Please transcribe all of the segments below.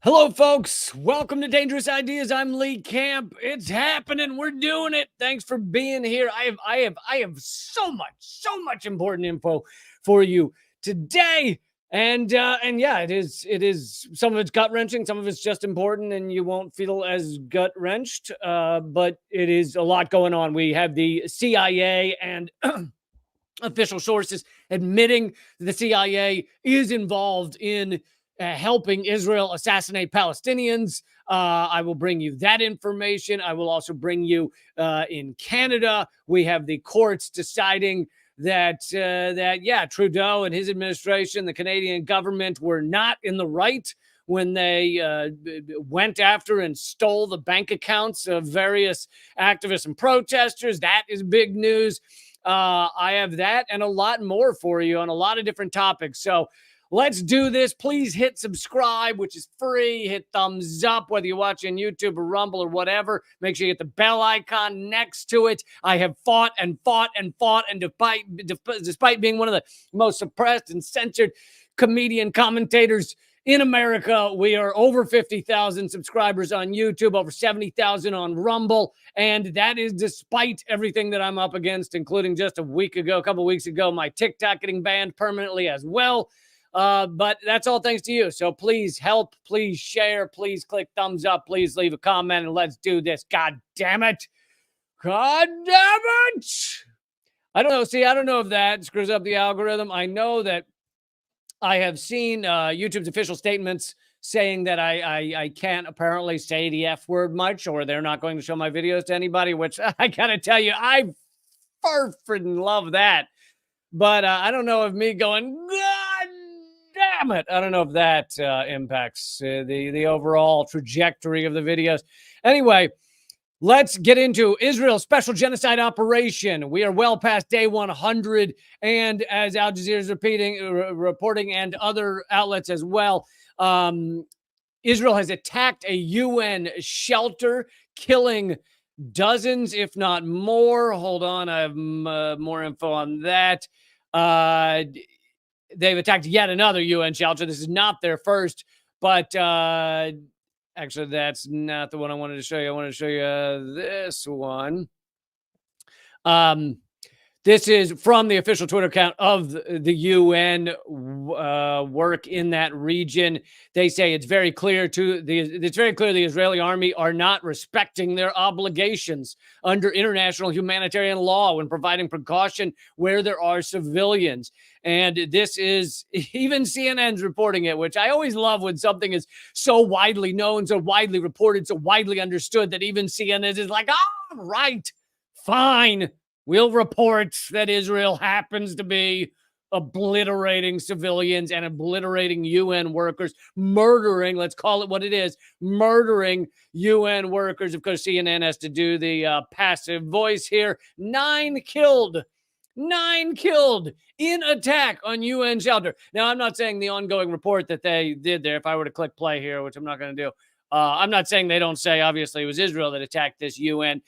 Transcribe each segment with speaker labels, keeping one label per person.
Speaker 1: Hello, folks. Welcome to Dangerous Ideas. I'm Lee Camp. It's happening. We're doing it. Thanks for being here. I have so much important info for you today. And yeah, it is some of it's gut wrenching, some of it's just important, and you won't feel as gut wrenched. But it is a lot going on. We have the CIA and official sources admitting the CIA is involved in helping Israel assassinate Palestinians. I will bring you that information. I will also bring you in Canada. We have the courts deciding that Trudeau and his administration, the Canadian government, were not in the right when they went after and stole the bank accounts of various activists and protesters. That is big news. I have that and a lot more for you on a lot of different topics. So let's do this. Please hit subscribe, which is free. Hit thumbs up, whether you're watching YouTube or Rumble or whatever. Make sure you hit the bell icon next to it. I have fought, and despite being one of the most suppressed and censored comedian commentators in America, we are over 50,000 subscribers on YouTube, over 70,000 on Rumble. And that is despite everything that I'm up against, including just a couple weeks ago, my TikTok getting banned permanently as well. But that's all thanks to you. So please help, please share, please click thumbs up, please leave a comment, and let's do this. God damn it. God damn it. I don't know. See, I don't know if that screws up the algorithm. I know that I have seen YouTube's official statements saying that I can't apparently say the F word much, or they're not going to show my videos to anybody, which I gotta tell you, I freaking love that. But I don't know if me going, God damn it, I don't know if that impacts the overall trajectory of the videos. Anyway, let's get into Israel's special genocide operation. We are well past day 100. And as Al Jazeera is reporting, and other outlets as well, Israel has attacked a UN shelter, killing dozens, if not more. Hold on, I have more info on that. They've attacked yet another UN shelter. This is not their first, but actually, that's not the one I wanted to show you. I wanted to show you this one. This is from the official Twitter account of the UN work in that region. They say it's very clear the Israeli army are not respecting their obligations under international humanitarian law when providing precaution where there are civilians. And this is, even CNN's reporting it, which I always love when something is so widely known, so widely reported, so widely understood that even CNN is like, all right, fine. We'll report that Israel happens to be obliterating civilians and obliterating UN workers, murdering, let's call it what it is, murdering UN workers. Of course, CNN has to do the passive voice here. 9 killed in attack on UN shelter. Now, I'm not saying the ongoing report that they did there, if I were to click play here, which I'm not going to do, I'm not saying they don't say, obviously, it was Israel that attacked this UN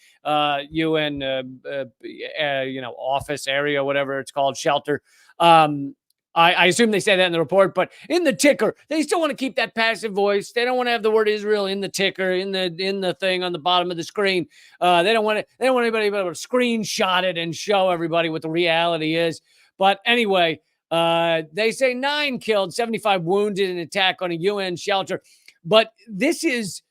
Speaker 1: office area, whatever it's called, shelter. I assume they say that in the report, but in the ticker, they still want to keep that passive voice. They don't want to have the word Israel in the ticker, in the thing on the bottom of the screen. They don't want anybody to be able to screenshot it and show everybody what the reality is. But anyway, they say 9 killed, 75 wounded in attack on a UN shelter. But this is,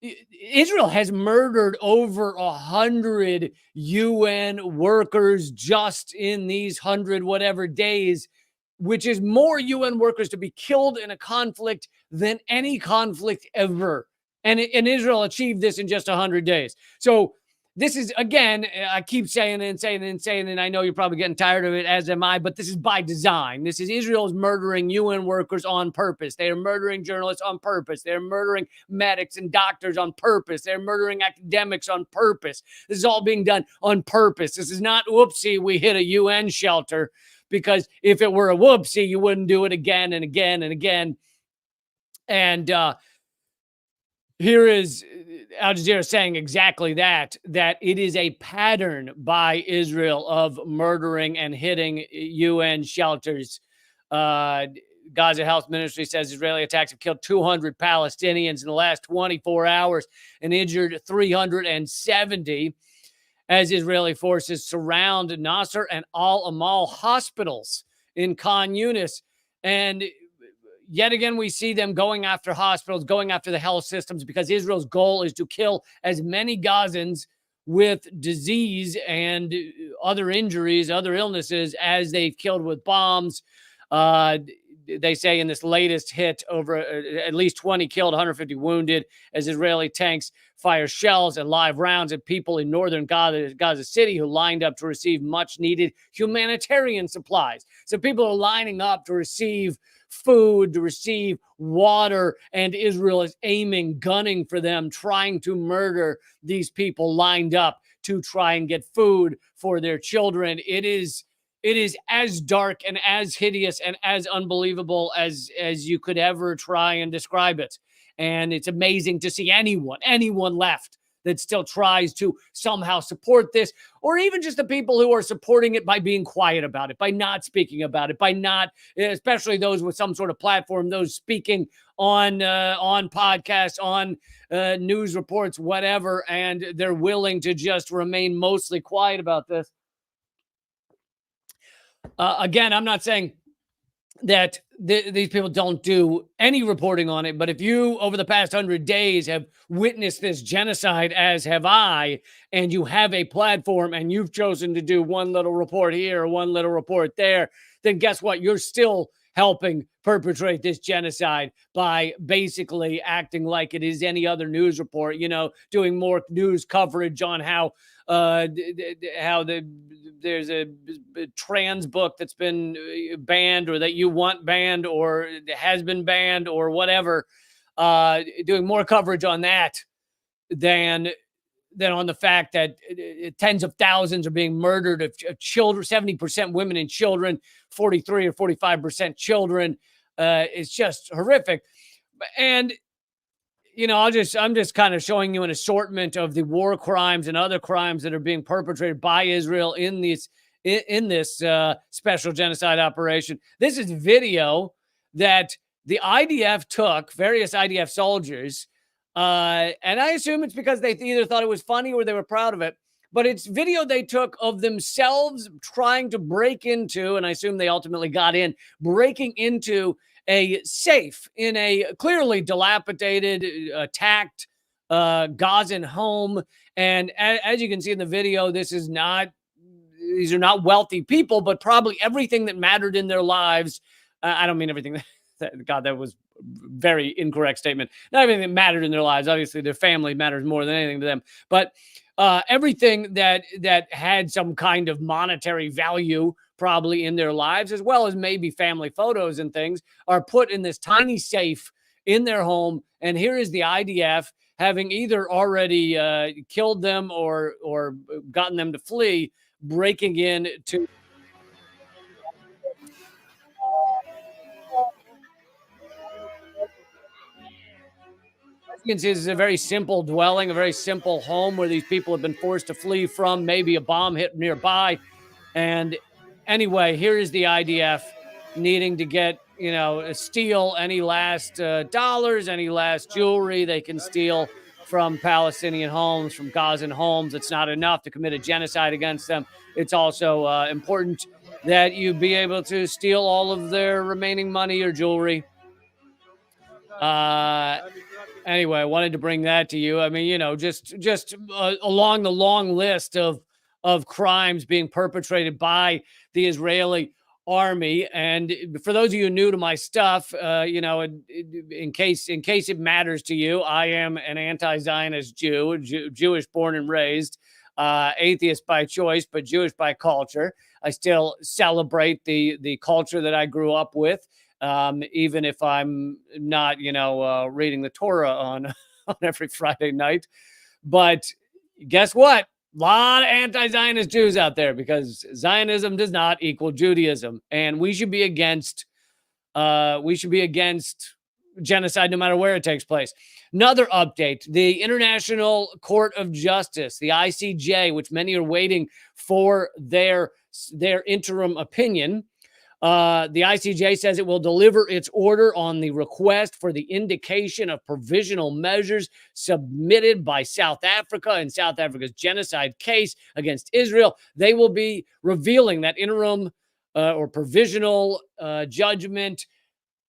Speaker 1: Israel has murdered over 100 UN workers just in these 100 whatever days, which is more UN workers to be killed in a conflict than any conflict ever. And Israel achieved this in just 100 days. So this is, again, I keep saying it, and I know you're probably getting tired of it, as am I, but this is by design. This is Israel's murdering UN workers on purpose. They are murdering journalists on purpose. They're murdering medics and doctors on purpose. They're murdering academics on purpose. This is all being done on purpose. This is not, whoopsie, we hit a UN shelter, because if it were a whoopsie, you wouldn't do it again and again and again. And here is Al Jazeera saying exactly that it is a pattern by Israel of murdering and hitting UN shelters. Gaza Health Ministry says Israeli attacks have killed 200 Palestinians in the last 24 hours and injured 370 as Israeli forces surround Nasser and Al Amal hospitals in Khan Yunis. And yet again, we see them going after hospitals, going after the health systems, because Israel's goal is to kill as many Gazans with disease and other injuries, other illnesses, as they've killed with bombs. They say in this latest hit, over at least 20 killed, 150 wounded, as Israeli tanks fire shells and live rounds at people in northern Gaza City who lined up to receive much needed humanitarian supplies. So people are lining up to receive food, to receive water, and Israel is aiming, gunning for them, trying to murder these people lined up to try and get food for their children. It is as dark and as hideous and as unbelievable as you could ever try and describe it. And it's amazing to see anyone left that still tries to somehow support this, or even just the people who are supporting it by being quiet about it, by not speaking about it, by not, especially those with some sort of platform, those speaking on podcasts, on news reports, whatever, and they're willing to just remain mostly quiet about this. Again, I'm not saying that these people don't do any reporting on it, but if you, over the past 100 days, have witnessed this genocide, as have I, and you have a platform and you've chosen to do one little report here or one little report there, then guess what? You're still helping perpetrate this genocide by basically acting like it is any other news report, doing more news coverage on how there's a trans book that's been banned, or that you want banned, or has been banned, or whatever, doing more coverage on that than on the fact that tens of thousands are being murdered of children, 70% women and children, 43 or 45% children. It's just horrific. And I'm just kind of showing you an assortment of the war crimes and other crimes that are being perpetrated by Israel in this special genocide operation. This is video that the IDF took, various IDF soldiers, and I assume it's because they either thought it was funny or they were proud of it. But it's video they took of themselves trying to break into, and I assume they ultimately got in, breaking into a safe in a clearly dilapidated, attacked Gazan home. And as you can see in the video, these are not wealthy people, but probably everything that mattered in their lives. I don't mean everything that was very incorrect statement. Not everything that mattered in their lives. Obviously, their family matters more than anything to them. But everything that had some kind of monetary value probably in their lives, as well as maybe family photos and things, are put in this tiny safe in their home. And here is the IDF, having either already killed them or gotten them to flee, breaking in to this is a very simple dwelling, a very simple home where these people have been forced to flee from. Maybe a bomb hit nearby. And anyway, here is the IDF needing to get, steal any last dollars, any last jewelry they can steal from Palestinian homes, from Gazan homes. It's not enough to commit a genocide against them. It's also important that you be able to steal all of their remaining money or jewelry. Anyway, I wanted to bring that to you. I mean, just along the long list of crimes being perpetrated by the Israeli army. And for those of you new to my stuff, in case it matters to you, I am an anti-Zionist Jew, Jewish born and raised, atheist by choice, but Jewish by culture. I still celebrate the culture that I grew up with. Even if I'm not, reading the Torah on every Friday night. But guess what? A lot of anti-Zionist Jews out there, because Zionism does not equal Judaism. And we should be against genocide no matter where it takes place. Another update, the International Court of Justice, the ICJ, which many are waiting for their interim opinion, The ICJ says it will deliver its order on the request for the indication of provisional measures submitted by South Africa in South Africa's genocide case against Israel. They will be revealing that interim or provisional judgment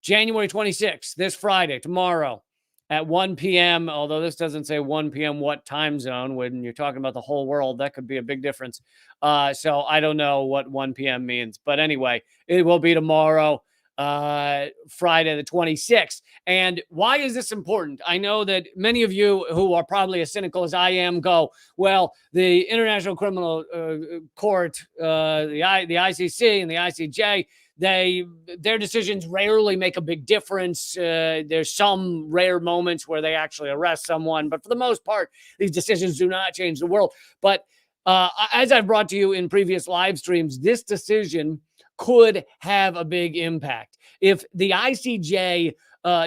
Speaker 1: January 26th, this Friday, tomorrow at 1 p.m. Although this doesn't say 1 p.m. what time zone. When you're talking about the whole world, that could be a big difference. So I don't know what 1 p.m. means. But anyway, it will be tomorrow, Friday the 26th. And why is this important? I know that many of you who are probably as cynical as I am go, well, the International Criminal Court, the ICC and the ICJ, their decisions rarely make a big difference. There's some rare moments where they actually arrest someone, but for the most part, these decisions do not change the world. But as I've brought to you in previous live streams, this decision could have a big impact. If the ICJ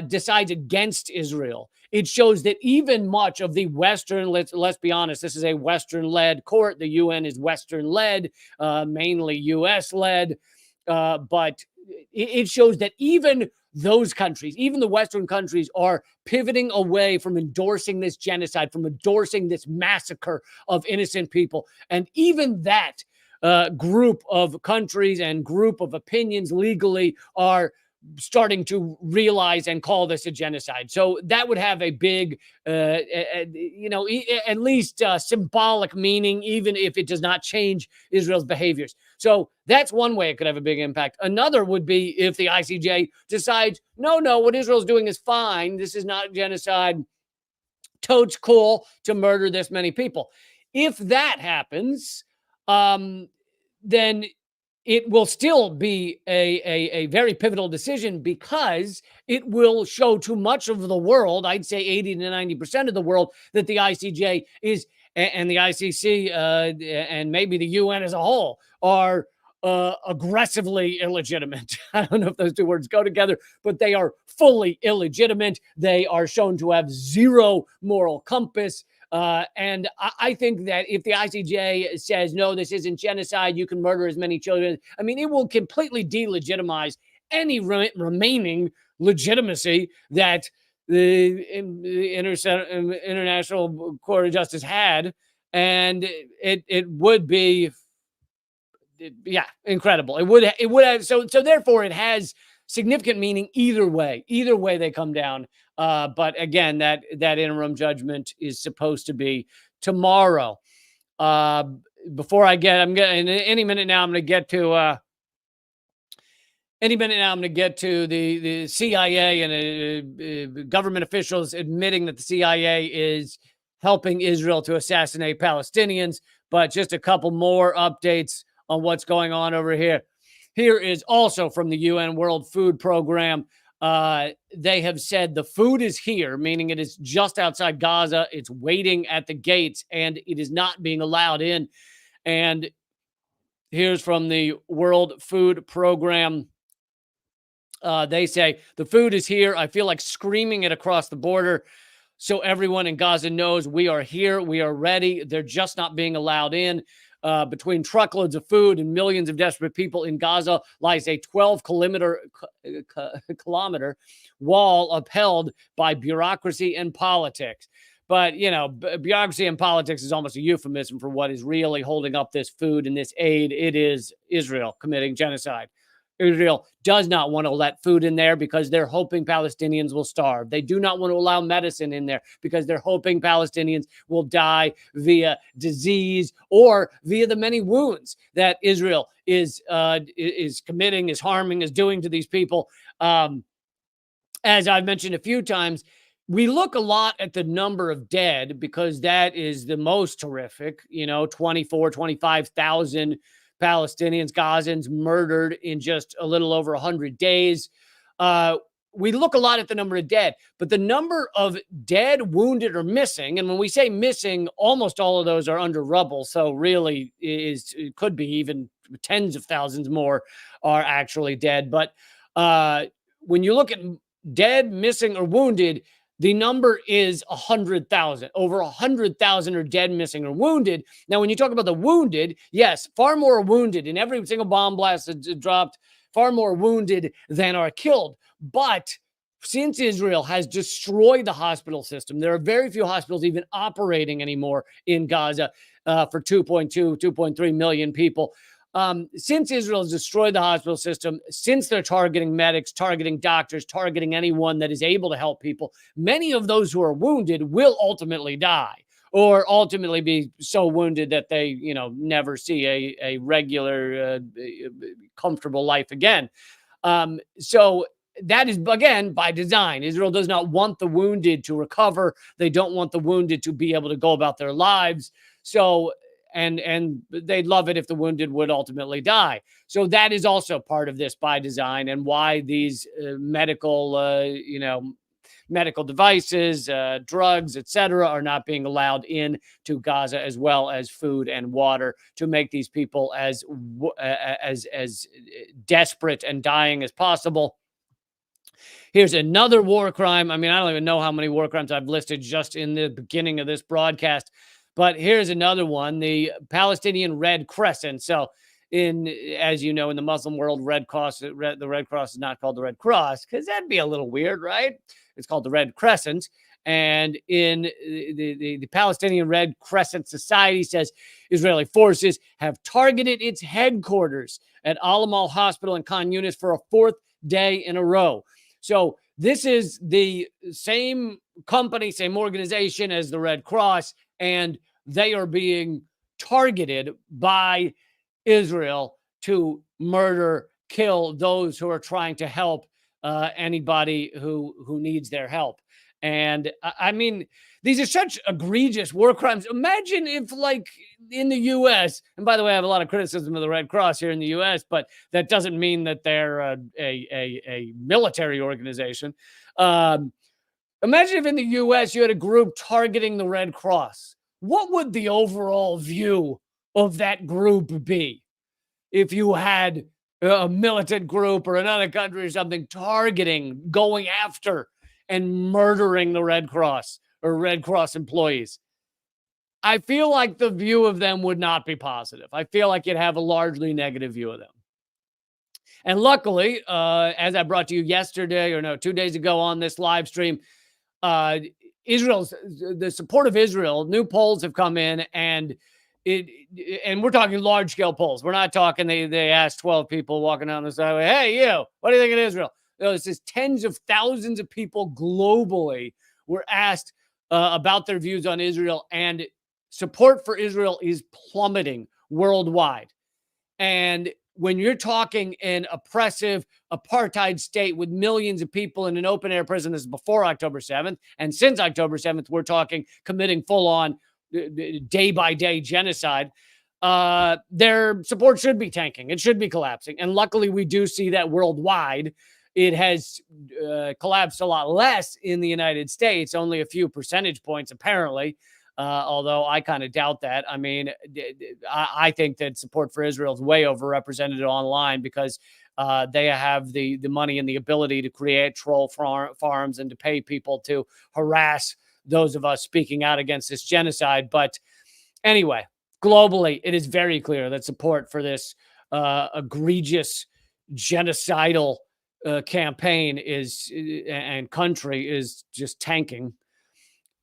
Speaker 1: decides against Israel, it shows that even much of the Western, let's be honest, this is a Western-led court. The UN is Western-led, mainly US-led. But it shows that even those countries, even the Western countries, are pivoting away from endorsing this genocide, from endorsing this massacre of innocent people. And even that group of countries and group of opinions legally are starting to realize and call this a genocide. So that would have a big, at least symbolic meaning, even if it does not change Israel's behaviors. So that's one way it could have a big impact. Another would be if the ICJ decides, no, what Israel's doing is fine. This is not genocide. Totes cool to murder this many people. If that happens, then it will still be a very pivotal decision, because it will show to much of the world, I'd say 80 to 90% of the world, that the ICJ is, and the ICC and maybe the UN as a whole are aggressively illegitimate. I don't know if those two words go together, but they are fully illegitimate. They are shown to have zero moral compass. And I think that if the ICJ says, no, this isn't genocide, you can murder as many children, I mean, it will completely delegitimize any remaining legitimacy that the International Court of Justice had. And it would be, incredible. It would have, so therefore it has significant meaning either way they come down. But again, that interim judgment is supposed to be tomorrow. Before I'm getting any minute now, I'm going to get to the CIA and government officials admitting that the CIA is helping Israel to assassinate Palestinians. But just a couple more updates on what's going on over here. Here is also from the UN World Food Program. They have said the food is here, meaning it is just outside Gaza. It's waiting at the gates, and it is not being allowed in. And here's from the World Food Program. They say, the food is here. I feel like screaming it across the border so everyone in Gaza knows we are here. We are ready. They're just not being allowed in. Between truckloads of food and millions of desperate people in Gaza lies a 12-kilometer wall upheld by bureaucracy and politics. But, bureaucracy and politics is almost a euphemism for what is really holding up this food and this aid. It is Israel committing genocide. Israel does not want to let food in there because they're hoping Palestinians will starve. They do not want to allow medicine in there because they're hoping Palestinians will die via disease or via the many wounds that Israel is committing, is harming, is doing to these people. As I've mentioned a few times, we look a lot at the number of dead because that is the most horrific, 25,000 Palestinians, Gazans murdered in just a little over 100 days. We look a lot at the number of dead, but the number of dead, wounded, or missing, and when we say missing, almost all of those are under rubble. So really it could be even tens of thousands more are actually dead. But when you look at dead, missing, or wounded, the number is 100,000. Over 100,000 are dead, missing, or wounded. Now, when you talk about the wounded, yes, far more are wounded. In every single bomb blast that dropped, far more wounded than are killed. But since Israel has destroyed the hospital system, there are very few hospitals even operating anymore in Gaza for 2.2, 2.3 million people. Since Israel has destroyed the hospital system, since they're targeting medics, targeting doctors, targeting anyone that is able to help people, many of those who are wounded will ultimately die or ultimately be so wounded that they, never see a regular, comfortable life again. So that is, again, by design. Israel does not want the wounded to recover. They don't want the wounded to be able to go about their lives. So, and they'd love it if the wounded would ultimately die. So that is also part of this by design, and why these medical devices, drugs, etc., are not being allowed in to Gaza, as well as food and water, to make these people as desperate and dying as possible. Here's another war crime. I mean, I don't even know how many war crimes I've listed just in the beginning of this broadcast, but here's another one: the Palestinian Red Crescent. So, as you know, in the Muslim world, the Red Cross is not called the Red Cross, because that'd be a little weird, right? It's called the Red Crescent. And in the Palestinian Red Crescent Society says Israeli forces have targeted its headquarters at Al-Amal Hospital in Khan Yunis for a fourth day in a row. So this is the same company, same organization as the Red Cross, and they are being targeted by Israel to murder, kill those who are trying to help anybody who needs their help. And I mean, these are such egregious war crimes. Imagine if, like, in the U.S., and by the way, I have a lot of criticism of the Red Cross here in the U.S., but that doesn't mean that they're a military organization. Imagine if in the U.S. you had a group targeting the Red Cross. What would the overall view of that group be if you had a militant group or another country or something targeting, going after, and murdering the Red Cross or Red Cross employees? I feel like the view of them would not be positive. I feel like you'd have a largely negative view of them. And luckily, as I brought to you yesterday, or no, 2 days ago on this live stream, the support of Israel, new polls have come in, and we're talking large scale polls. We're not talking, they asked 12 people walking down the sideway, hey, you, what do you think of Israel? No, this is tens of thousands of people globally were asked about their views on Israel, and support for Israel is plummeting worldwide. And when you're talking an oppressive apartheid state with millions of people in an open air prison, this is before October 7th. And since October 7th, we're talking committing full on day by day genocide. Their support should be tanking. It should be collapsing. And luckily, we do see that worldwide. It has collapsed a lot less in the United States, only a few percentage points, apparently. Although I kind of doubt that. I mean, I think that support for Israel is way overrepresented online, because they have the money and the ability to create troll farms and to pay people to harass those of us speaking out against this genocide. But anyway, globally, it is very clear that support for this egregious genocidal campaign and country is just tanking.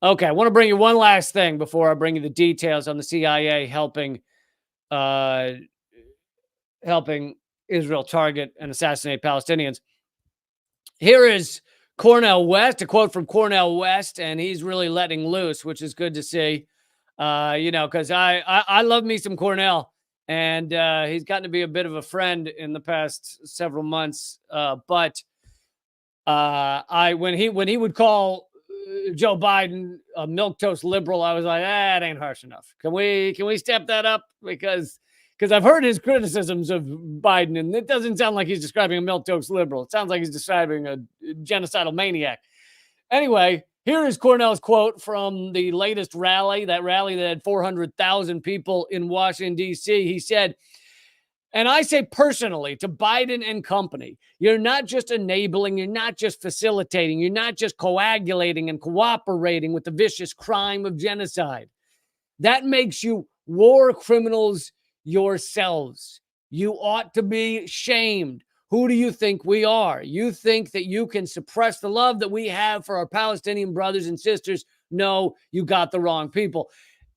Speaker 1: Okay, I want to bring you one last thing before I bring you the details on the CIA helping Israel target and assassinate Palestinians. Here is Cornel West, a quote from Cornel West, and he's really letting loose, which is good to see. Because I love me some Cornel, and he's gotten to be a bit of a friend in the past several months. But when he would call Joe Biden a milquetoast liberal, I was like, that ain't harsh enough. Can we step that up? Because I've heard his criticisms of Biden, and it doesn't sound like he's describing a milquetoast liberal. It sounds like he's describing a genocidal maniac. Anyway, here is Cornel's quote from the latest rally, that had 400,000 people in Washington, D.C. He said, and I say personally to Biden and company, you're not just enabling, you're not just facilitating, you're not just coagulating and cooperating with the vicious crime of genocide. That makes you war criminals yourselves. You ought to be shamed. Who do you think we are? You think that you can suppress the love that we have for our Palestinian brothers and sisters? No, you got the wrong people.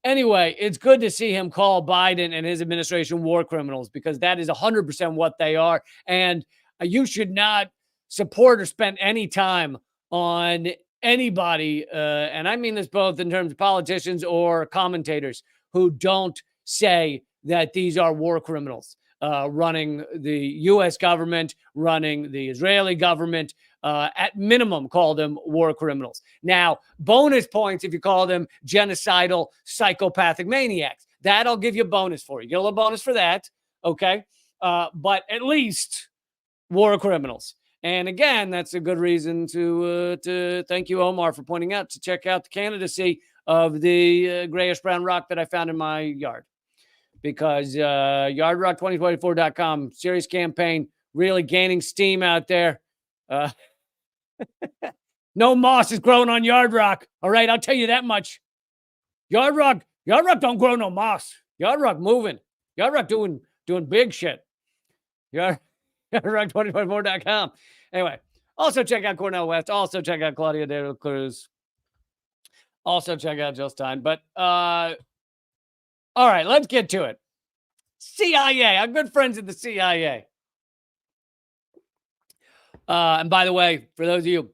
Speaker 1: Anyway, it's good to see him call Biden and his administration war criminals, because that is 100% what they are. And you should not support or spend any time on anybody, and I mean this both in terms of politicians or commentators, who don't say that these are war criminals, running the U.S. government, running the Israeli government. At minimum, call them war criminals. Now, bonus points if you call them genocidal, psychopathic maniacs. That I'll give you a bonus for. You get a little bonus for that, okay? But at least war criminals. And again, that's a good reason to thank you, Omar, for pointing out to check out the candidacy of the grayish brown rock that I found in my yard. Because yardrock2024.com, serious campaign, really gaining steam out there. No moss is growing on Yard Rock. All right, I'll tell you that much. Yard Rock don't grow no moss. Yard Rock moving. Yard Rock doing big shit. Yardrock2024.com. Anyway, also check out Cornel West. Also check out Claudia de la Cruz. Also check out Jill Stein. But all right, let's get to it. CIA. I'm good friends at the CIA. And by the way, for those of you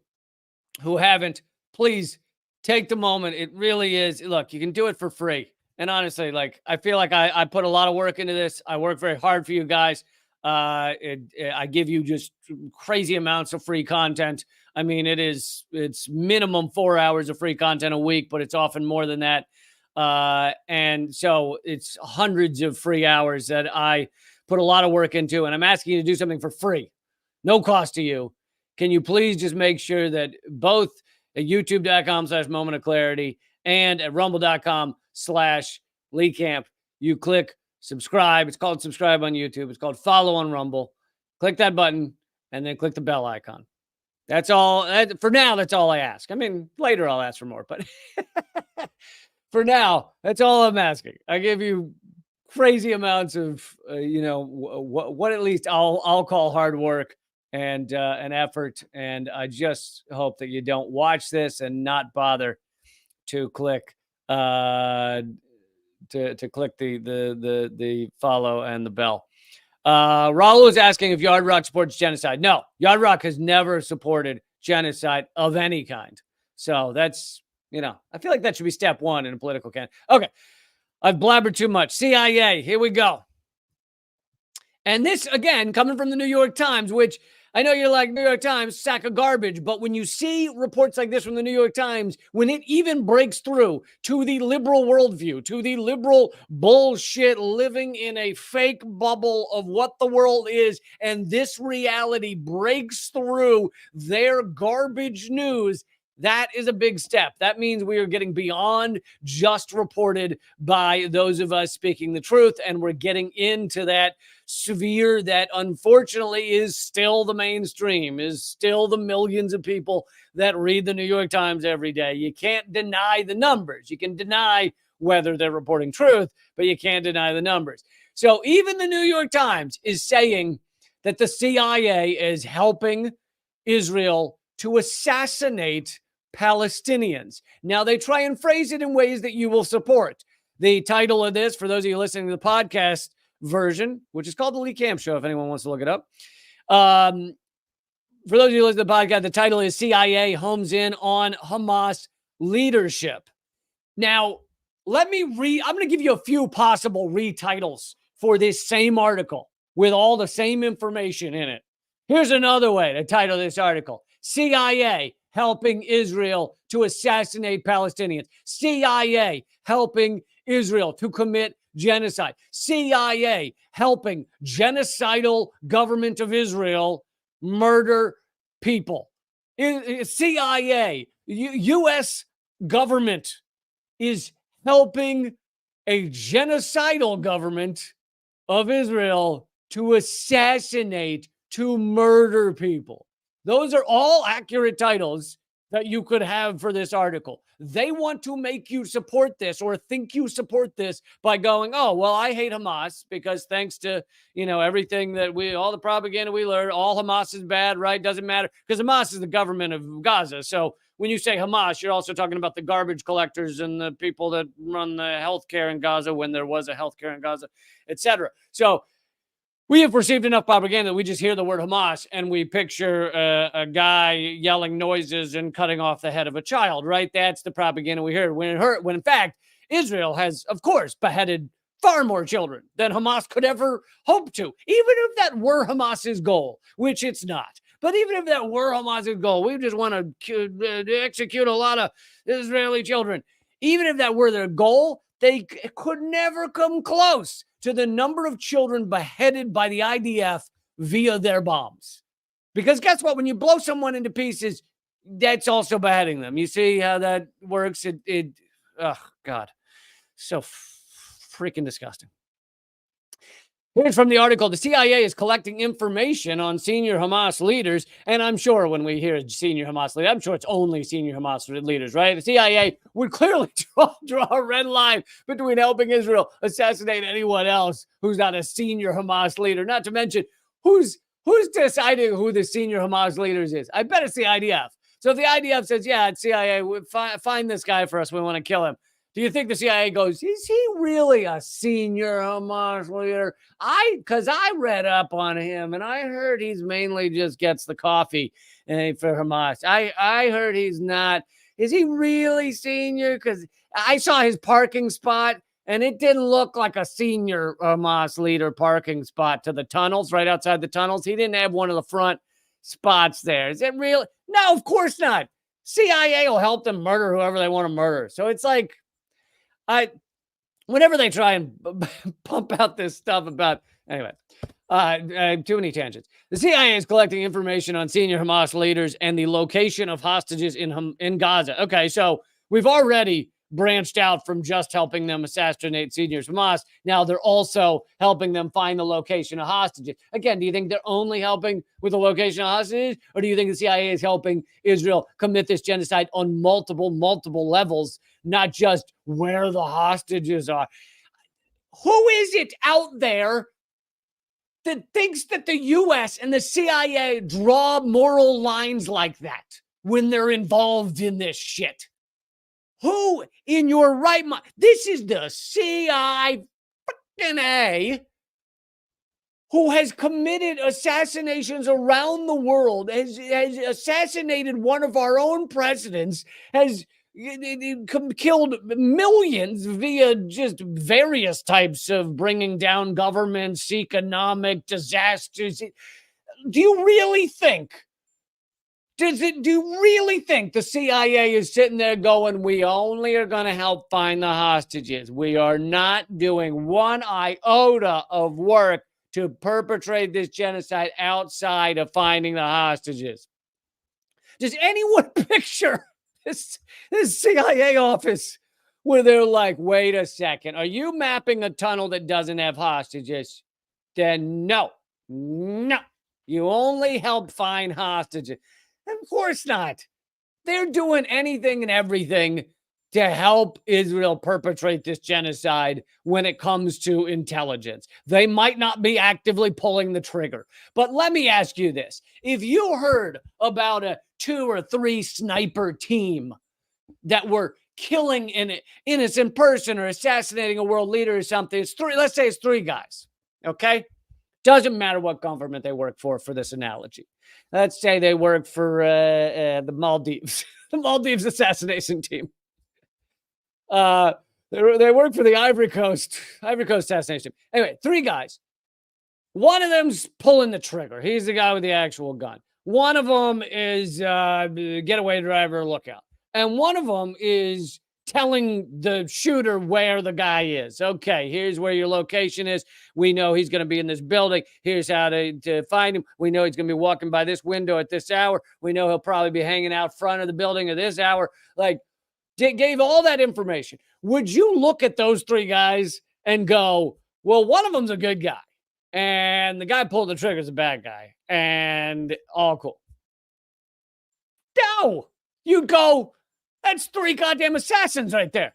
Speaker 1: who haven't, please take the moment. It really is. Look, you can do it for free. And honestly, like, I feel like I put a lot of work into this. I work very hard for you guys. I give you just crazy amounts of free content. I mean, it's minimum 4 hours of free content a week, but it's often more than that. And so it's hundreds of free hours that I put a lot of work into, and I'm asking you to do something for free. No cost to you. Can you please just make sure that both at youtube.com/moment of clarity and at rumble.com/Lee Camp, you click subscribe. It's called subscribe on YouTube. It's called follow on Rumble. Click that button and then click the bell icon. That's all. For now, that's all I ask. I mean, later I'll ask for more, but for now, that's all I'm asking. I give you crazy amounts of, what at least I'll call hard work and an effort. And I just hope that you don't watch this and not bother to click to click the follow and the bell. Raul is asking if Yard Rock supports genocide. No, Yard Rock has never supported genocide of any kind. So that's, I feel like that should be step one in a political campaign. Okay, I've blabbered too much. CIA, here we go. And this, again, coming from the New York Times, which I know you're like, New York Times, sack of garbage. But when you see reports like this from the New York Times, when it even breaks through to the liberal worldview, to the liberal bullshit living in a fake bubble of what the world is, and this reality breaks through their garbage news, that is a big step. That means we are getting beyond just reported by those of us speaking the truth, and we're getting into that sphere that unfortunately is still the mainstream, is still the millions of people that read the New York Times every day. You can't deny the numbers. You can deny whether they're reporting truth, but you can't deny the numbers. So even the New York Times is saying that the CIA is helping Israel to assassinate Palestinians. Now, they try and phrase it in ways that you will support. The title of this, for those of you listening to the podcast version, which is called The Lee Camp Show, if anyone wants to look it up. For those of you listening to the podcast, the title is CIA Homes In on Hamas Leadership. Now, I'm going to give you a few possible retitles for this same article with all the same information in it. Here's another way to title this article: CIA helping Israel to assassinate Palestinians. CIA helping Israel to commit genocide. CIA helping genocidal government of Israel murder people. CIA, U.S. government is helping a genocidal government of Israel to assassinate, to murder people. Those are all accurate titles that you could have for this article. They want to make you support this or think you support this by going, oh, well, I hate Hamas because thanks to, everything that all the propaganda we learned, all Hamas is bad, right? Doesn't matter because Hamas is the government of Gaza. So when you say Hamas, you're also talking about the garbage collectors and the people that run the healthcare in Gaza when there was a healthcare in Gaza, etc. So we have received enough propaganda that we just hear the word Hamas and we picture a guy yelling noises and cutting off the head of a child, right? That's the propaganda we heard. When in fact, Israel has, of course, beheaded far more children than Hamas could ever hope to, even if that were Hamas's goal, which it's not. But even if that were Hamas's goal, we just want to execute a lot of Israeli children. Even if that were their goal, they could never come close to the number of children beheaded by the IDF via their bombs. Because guess what? When you blow someone into pieces, that's also beheading them. You see how that works? Oh, God. So freaking disgusting. Here's from the article. The CIA is collecting information on senior Hamas leaders. And I'm sure when we hear senior Hamas leader, I'm sure it's only senior Hamas leaders, right? The CIA would clearly draw a red line between helping Israel assassinate anyone else who's not a senior Hamas leader. Not to mention, who's deciding who the senior Hamas leaders is? I bet it's the IDF. So if the IDF says, yeah, it's CIA, find this guy for us, we want to kill him. Do you think the CIA goes, is he really a senior Hamas leader? Because I read up on him and I heard he's mainly just gets the coffee for Hamas. I heard he's not. Is he really senior? Because I saw his parking spot and it didn't look like a senior Hamas leader parking spot to the tunnels, right outside the tunnels. He didn't have one of the front spots there. Is it real? No, of course not. CIA will help them murder whoever they want to murder. So it's like, whenever they try and pump out this stuff about, anyway, too many tangents. The CIA is collecting information on senior Hamas leaders and the location of hostages in Gaza. Okay, so we've already branched out from just helping them assassinate seniors Hamas. Now they're also helping them find the location of hostages. Again, do you think they're only helping with the location of hostages? Or do you think the CIA is helping Israel commit this genocide on multiple levels, not just where the hostages are? Who is it out there that thinks that the U.S. and the CIA draw moral lines like that when they're involved in this shit? Who in your right mind? This is the CIA who has committed assassinations around the world, has assassinated one of our own presidents, has killed millions via just various types of bringing down governments, economic disasters. Do you really think? Do you really think the CIA is sitting there going, we only are going to help find the hostages? We are not doing one iota of work to perpetrate this genocide outside of finding the hostages. Does anyone picture this CIA office where they're like, wait a second, are you mapping a tunnel that doesn't have hostages? Then no. You only help find hostages. Of course not. They're doing anything and everything to help Israel perpetrate this genocide when it comes to intelligence. They might not be actively pulling the trigger. But let me ask you this. If you heard about a 2 or 3 sniper team that were killing an innocent person or assassinating a world leader or something, it's 3, let's say it's 3 guys, okay? Doesn't matter what government they work for this analogy. Let's say they work for the Maldives, the Maldives assassination team. They work for the Ivory Coast assassination team. Anyway, 3 guys. One of them's pulling the trigger. He's the guy with the actual gun. One of them is getaway driver lookout. And one of them is telling the shooter where the guy is. Okay, here's where your location is. We know he's going to be in this building. Here's how to find him. We know he's going to be walking by this window at this hour. We know he'll probably be hanging out front of the building at this hour. Like, gave all that information. Would you look at those 3 guys and go, well, one of them's a good guy, and the guy pulling the trigger is a bad guy, and all cool? No. You'd go, that's 3 goddamn assassins right there.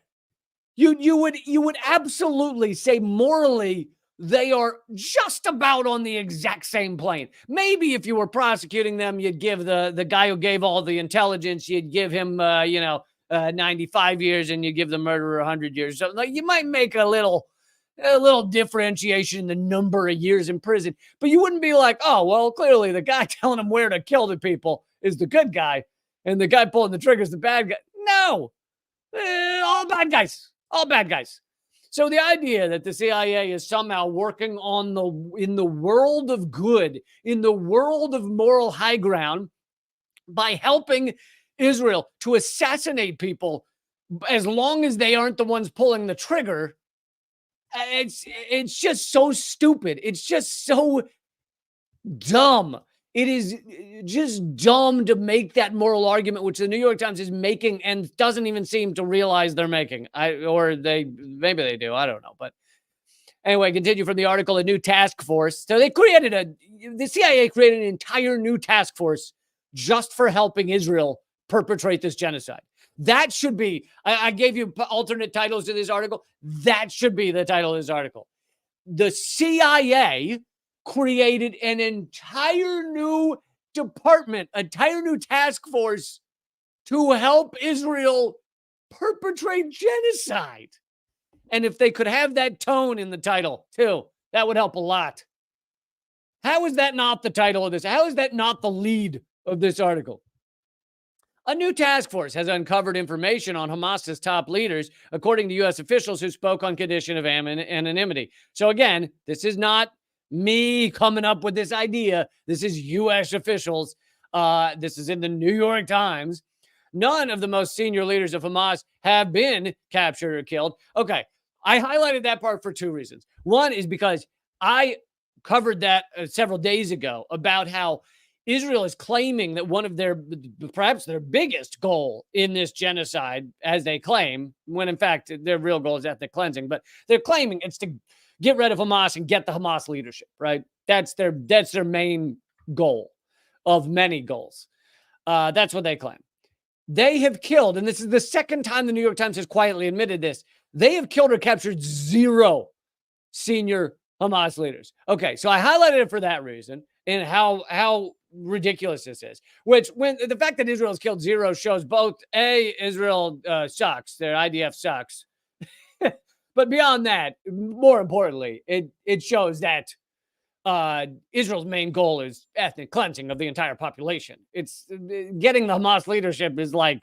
Speaker 1: You would absolutely say morally they are just about on the exact same plane. Maybe if you were prosecuting them, you'd give the guy who gave all the intelligence, you'd give him 95 years, and you give the murderer 100 years. So like you might make a little differentiation in the number of years in prison, but you wouldn't be like, oh well, clearly the guy telling him where to kill the people is the good guy, and the guy pulling the trigger is the bad guy. No, all bad guys. All bad guys. So the idea that the CIA is somehow working in the world of good, in the world of moral high ground, by helping Israel to assassinate people, as long as they aren't the ones pulling the trigger, it's just so stupid. It's just so dumb. It is just dumb to make that moral argument, which the New York Times is making and doesn't even seem to realize they're making. Maybe they do. I don't know. But anyway, continue from the article, a new task force. So the CIA created an entire new task force just for helping Israel perpetrate this genocide. That should be, I gave you alternate titles to this article. That should be the title of this article. The CIA created an entire new department, entire new task force to help Israel perpetrate genocide. And if they could have that tone in the title too, that would help a lot. How is that not the title of this? How is that not the lead of this article? A new task force has uncovered information on Hamas's top leaders, according to U.S. officials who spoke on condition of anonymity. So again, this is not me coming up with this idea. This is U.S. officials. This is in the New York Times. None of the most senior leaders of Hamas have been captured or killed. Okay, I highlighted that part for 2 reasons. One is because I covered that several days ago about how Israel is claiming that one of perhaps their biggest goal in this genocide, as they claim, when in fact their real goal is ethnic cleansing, but they're claiming it's to get rid of Hamas and get the Hamas leadership, right? That's their main goal of many goals. That's what they claim. They have killed, and this is the second time the New York Times has quietly admitted this, they have killed or captured 0 senior Hamas leaders. Okay, so I highlighted it for that reason and how ridiculous this is. Which, when the fact that Israel has killed 0 shows both Israel sucks, their IDF sucks, but beyond that, more importantly, it shows that Israel's main goal is ethnic cleansing of the entire population. It's getting the Hamas leadership is like,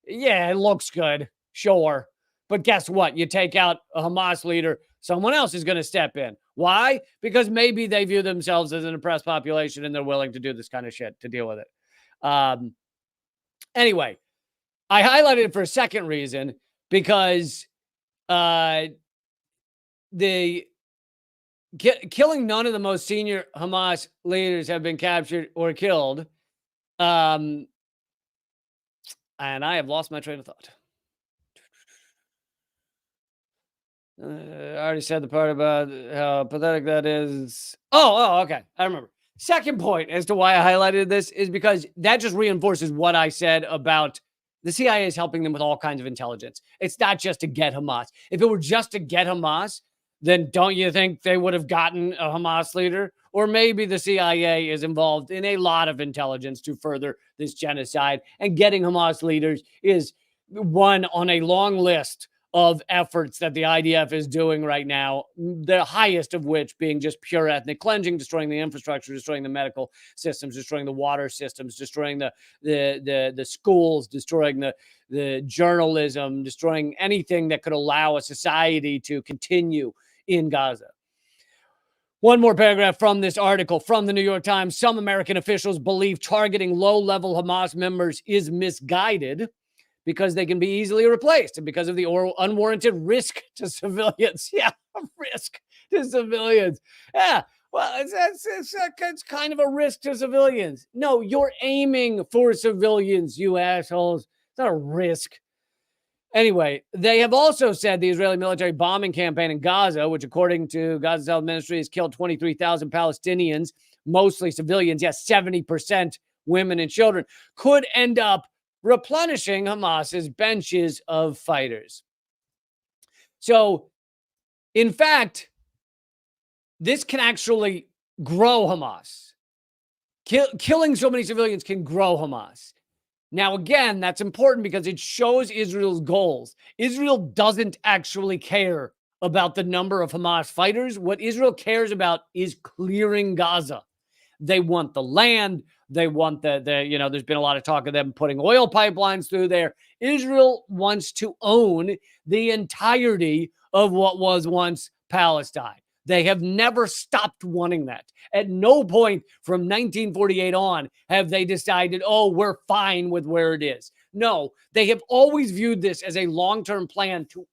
Speaker 1: yeah, it looks good, sure, but guess what? You take out a Hamas leader, someone else is going to step in. Why? Because maybe they view themselves as an oppressed population and they're willing to do this kind of shit to deal with it. Anyway, I highlighted it for a second reason because killing none of the most senior Hamas leaders have been captured or killed. And I have lost my train of thought. I already said the part about how pathetic that is. Oh, okay. I remember. Second point as to why I highlighted this is because that just reinforces what I said about the CIA is helping them with all kinds of intelligence. It's not just to get Hamas. If it were just to get Hamas, then don't you think they would have gotten a Hamas leader? Or maybe the CIA is involved in a lot of intelligence to further this genocide, and getting Hamas leaders is one on a long list of efforts that the IDF is doing right now, the highest of which being just pure ethnic cleansing, destroying the infrastructure, destroying the medical systems, destroying the water systems, destroying the schools, destroying the journalism, destroying anything that could allow a society to continue in Gaza. One more paragraph from this article from the New York Times. Some American officials believe targeting low-level Hamas members is misguided because they can be easily replaced and because of the unwarranted risk to civilians. Yeah, risk to civilians. Yeah, well, it's kind of a risk to civilians. No, you're aiming for civilians, you assholes. It's not a risk. Anyway, they have also said the Israeli military bombing campaign in Gaza, which according to Gaza's health ministry has killed 23,000 Palestinians, mostly civilians, yes, 70% women and children, could end up replenishing Hamas's benches of fighters. So, in fact, this can actually grow Hamas. Killing so many civilians can grow Hamas. Now, again, that's important because it shows Israel's goals. Israel doesn't actually care about the number of Hamas fighters. What Israel cares about is clearing Gaza. They want the land. They want there's been a lot of talk of them putting oil pipelines through there. Israel wants to own the entirety of what was once Palestine. They have never stopped wanting that. At no point from 1948 on have they decided, oh, we're fine with where it is. No, they have always viewed this as a long-term plan to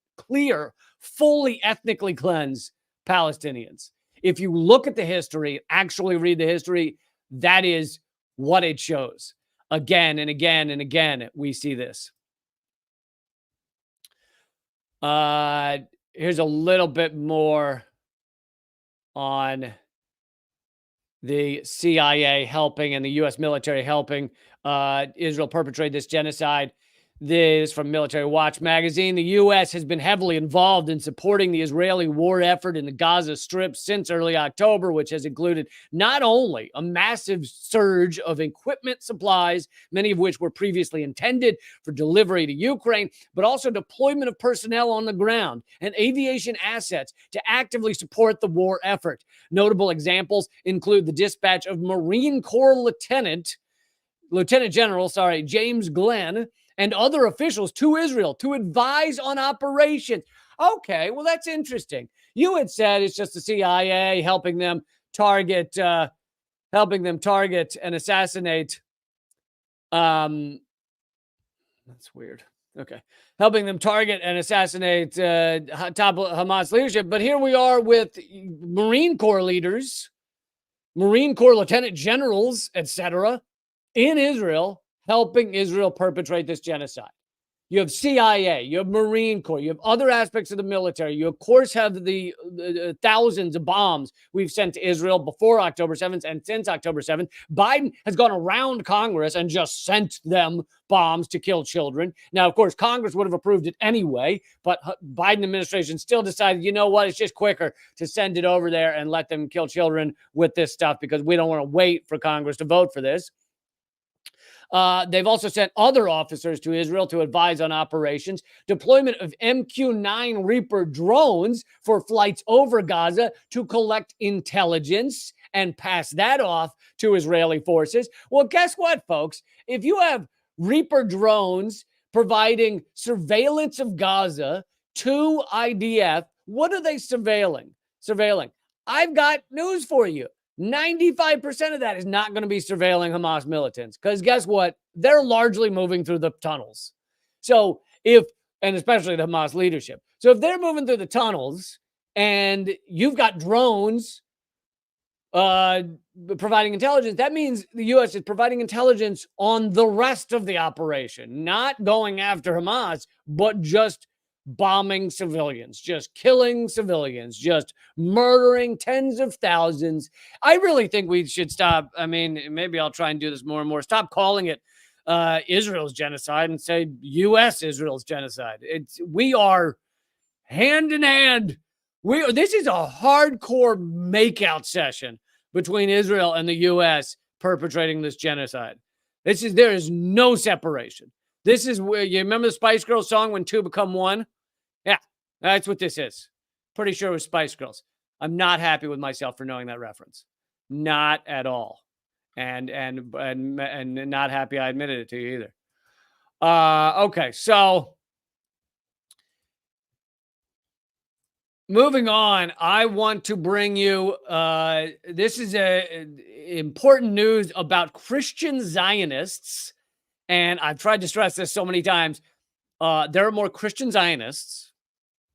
Speaker 1: fully ethnically cleanse Palestinians. If you look at the history, actually read the history, that is what it shows. Again and again and again, we see this. Here's a little bit more on the CIA helping and the U.S. military helping Israel perpetrate this genocide. This from Military Watch magazine. The U.S. has been heavily involved in supporting the Israeli war effort in the Gaza Strip since early October, which has included not only a massive surge of equipment supplies, many of which were previously intended for delivery to Ukraine, but also deployment of personnel on the ground and aviation assets to actively support the war effort. Notable examples include the dispatch of Marine Corps Lieutenant General James Glenn and other officials to Israel to advise on operations. Okay, well, that's interesting. You had said it's just the CIA helping them target and assassinate. That's weird. Okay. Helping them target and assassinate top Hamas leadership. But here we are with Marine Corps leaders, Marine Corps lieutenant generals, etc., in Israel, helping Israel perpetrate this genocide. You have CIA, you have Marine Corps, you have other aspects of the military. You, of course, have the thousands of bombs we've sent to Israel before October 7th and since October 7th. Biden has gone around Congress and just sent them bombs to kill children. Now, of course, Congress would have approved it anyway, but Biden administration still decided, you know what, it's just quicker to send it over there and let them kill children with this stuff because we don't want to wait for Congress to vote for this. They've also sent other officers to Israel to advise on operations, deployment of MQ-9 Reaper drones for flights over Gaza to collect intelligence and pass that off to Israeli forces. Well, guess what, folks? If you have Reaper drones providing surveillance of Gaza to IDF, what are they surveilling? I've got news for you. 95% of that is not going to be surveilling Hamas militants because guess what? They're largely moving through the tunnels. So and especially the Hamas leadership. So if they're moving through the tunnels and you've got drones providing intelligence, that means the U.S. is providing intelligence on the rest of the operation, not going after Hamas, but just bombing civilians, just killing civilians, just murdering tens of thousands. I really think we should stop. I mean, maybe I'll try and do this more and more. Stop calling it Israel's genocide and say U.S. Israel's genocide. We are hand in hand. This is a hardcore makeout session between Israel and the U.S. perpetrating this genocide. There is no separation. This is where you remember the Spice Girls song "When Two Become One." Yeah, that's what this is. Pretty sure it was Spice Girls. I'm not happy with myself for knowing that reference. Not at all. And not happy I admitted it to you either. Okay, so moving on, I want to bring you this is important news about Christian Zionists. And I've tried to stress this so many times. There are more Christian Zionists.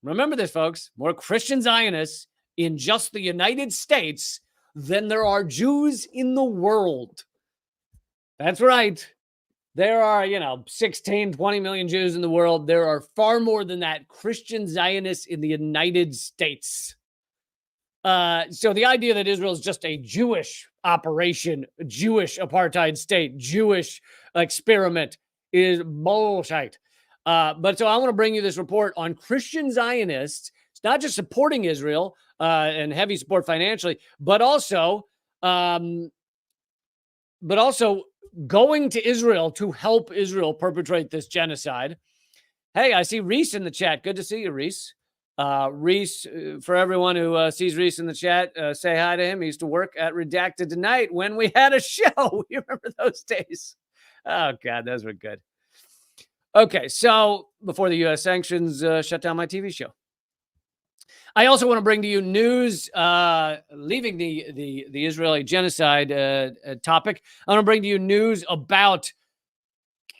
Speaker 1: Remember this, folks. More Christian Zionists in just the United States than there are Jews in the world. That's right. There are, 16, 20 million Jews in the world. There are far more than that Christian Zionists in the United States. So the idea that Israel is just a Jewish operation, Jewish apartheid state, Jewish experiment is bullshit. But so I want to bring you this report on Christian Zionists. It's not just supporting Israel and heavy support financially, um, but also going to Israel to help Israel perpetrate this genocide. Hey, I see Reese in the chat. Good to see you, Reese. Reese, for everyone who sees Reese in the chat, say hi to him. He used to work at Redacted Tonight when we had a show. You remember those days? Oh, God, those were good. Okay, so before the U.S. sanctions shut down my TV show, I also want to bring to you news, leaving the Israeli genocide topic. I want to bring to you news about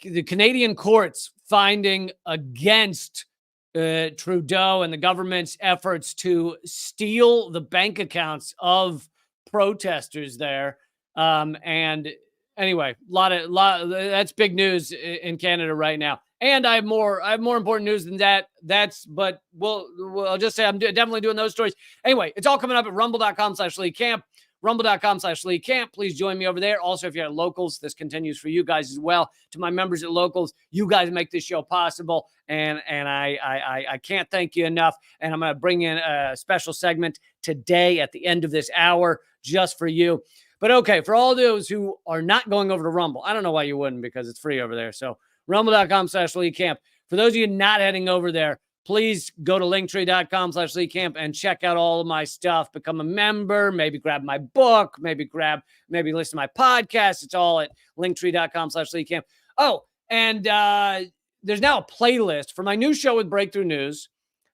Speaker 1: the Canadian courts finding against Trudeau and the government's efforts to steal the bank accounts of protesters there. And anyway, that's big news in Canada right now. And I have more important news than that. But I'll just say I'm definitely doing those stories. Anyway, it's all coming up at rumble.com/Lee Camp. Rumble.com/Lee Camp. Please join me over there. Also, if you're at Locals, this continues for you guys as well. To my members at Locals, you guys make this show possible, and I can't thank you enough. And I'm going to bring in a special segment today at the end of this hour just for you. But okay, for all those who are not going over to Rumble, I don't know why you wouldn't, because it's free over there. So rumble.com/Lee Camp. For those of you not heading over there, please go to linktree.com/Lee Camp and check out all of my stuff. Become a member, maybe grab my book, maybe listen to my podcast. It's all at linktree.com/Lee Camp. Oh, and there's now a playlist for my new show with Breakthrough News.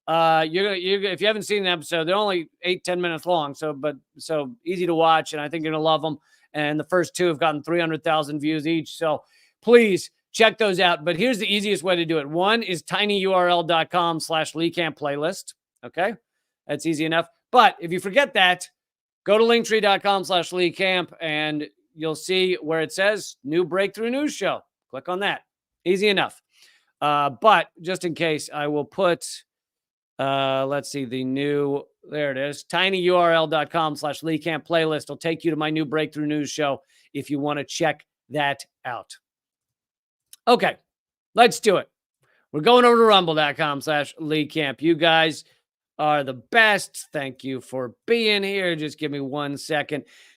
Speaker 1: If you haven't seen an episode, they're only 8-10 minutes long. So easy to watch. And I think you're going to love them. And the first two have gotten 300,000 views each. So please check those out. But here's the easiest way to do it. One is tinyurl.com/Lee Camp playlist. Okay. That's easy enough. But if you forget that, go to linktree.com/Lee Camp and you'll see where it says new Breakthrough News show. Click on that. Easy enough. But just in case, I will put, let's see, there it is. tinyurl.com/Lee Camp playlist will take you to my new Breakthrough News show if you want to check that out. Okay, let's do it. We're going over to rumble.com/Lee Camp. You guys are the best. Thank you for being here. Just give me 1 second